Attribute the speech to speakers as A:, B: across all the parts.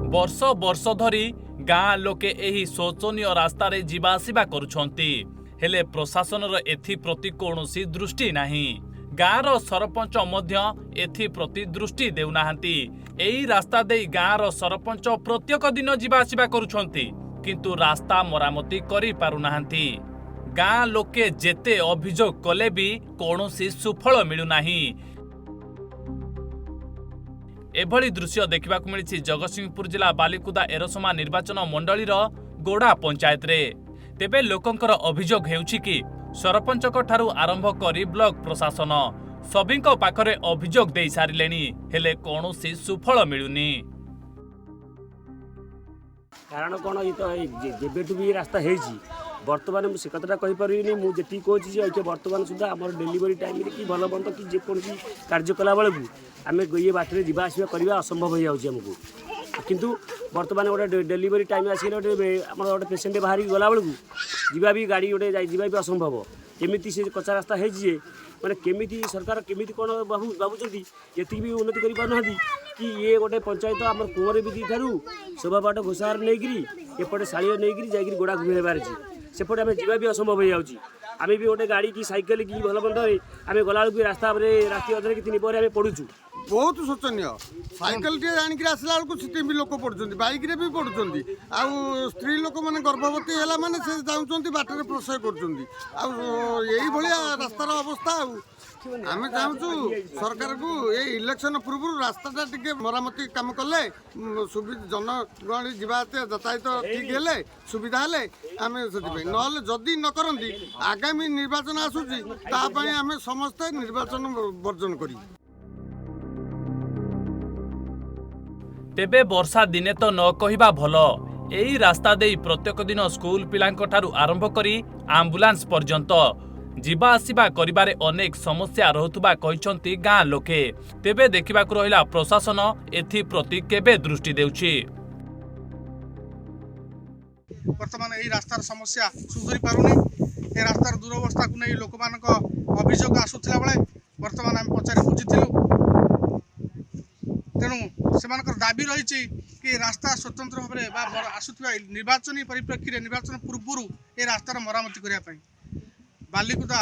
A: वर्ष वर्ष धरी गाँ लोके एही शोचनीय रास्ता रे जीवा आसिबा करुछंती हेले प्रशासनर एथि प्रति कौनसी दृष्टि नाही। गाँर सरपंच मध्य एथि प्रति दृष्टि देउनाहांती। एही रास्ता देई गाँर सरपंच प्रत्येक दिन जीवा आसिबा करुछंती किंतु रास्ता मरामती करि पारुनाहांती। गाँ लोके जेते अभियोग कले भी कौनसी सुफल मिलुनाही। एभली दृश्य देखा मिली जगतसिंहपुर जिला बालिकुदा एरसमा निर्वाचन मंडलीर गोड़ा पंचायत रे। तेबे लोकंकर अभियोग हेउछि कि सरपंचक ठारू आरंभ करी ब्लॉक प्रशासन सभिंक पाखरे अभियोग देई सारिलेनी हेले कौनसी सुफल मिलुनी।
B: कारण कौन ये तो जेबेठू भी रास्ता है बर्तमान मुझे कथा कहीपरि मुझे कहे बर्तमान सुधा आम डेलीवरी टाइम कि भल बंद कि जेकोसी कार्य कला बेलू आम ये बाटर जावास करवा असंभव हो जाऊँ किंतु बर्तमान गोटे डेलीवरी टाइम आस गोटे आम गोटे पेसेंट बाहर गला बेलू जीवा भी गाड़ी गोटे जावा भी असंभव केमी से कच्चा रास्ता है मैंने केमी सरकार केमी कौन भावुं ये भी उन्नति करना कि ये गोटे पंचायत आम कुंवर भी ठारू शोभा पाट घोषार नहीं एपटे शाड़ी नहीं जाकि गोड़ा घुमेबार सेपटे आम जीवा भी असंभव हो जाऊँगी आम भी गोटे गाड़ी की साइकेल की भल बंद आम गला रास्ता राति अधे कि 3 आम पड़ुचु
C: बहुत शोचनीय साइकेल टे जानिक आसला बेलू भी लोक पड़ुंट बैक रे भी पड़ुंट आउ स्त्री लोक मैंने गर्भवती है मैंने से जाऊँच बाटर प्रशय कर रास्तार अवस्था आम चाहूँ सरकार को ये इलेक्शन पूर्व रास्ता टे मरामती काम कले जनगहली जावायात ठीक है सुविधा है आम से ना जदि न करती आगामी निर्वाचन आसूची आम समस्ते निर्वाचन वर्जन करी।
A: तेबे वर्षा दिने तो न कहिबा भल एही रास्ता देई प्रत्येक दिन स्कूल पिलांक ठारू आरंभ करी आम्बुलांस पर्यंत जीवा आसिबा करिबारे अनेक समस्या रहुतबा कहिसंती गाँ लोके। तेबे देखिबाकु रहिला प्रशासन एथि प्रति केबे दृष्टि देउछि।
D: वर्तमान एही रास्तार समस्या सुधरी पारुनी ए रास्तार दुरवस्था को नहीं लोक मानक अभियोग आसुथिला बेले वर्तमान आम पचारि बुझिथिलु तेणु से दाबी रही कि रास्ता स्वतंत्र भाव में आसुवा निर्वाचन परिप्रेक्षी निर्वाचन पूर्व ए रास्तार मरामती करने बालिकुदा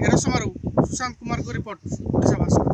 D: एरसमारू सुशांत कुमार को रिपोर्ट ओडिशा भास्कर।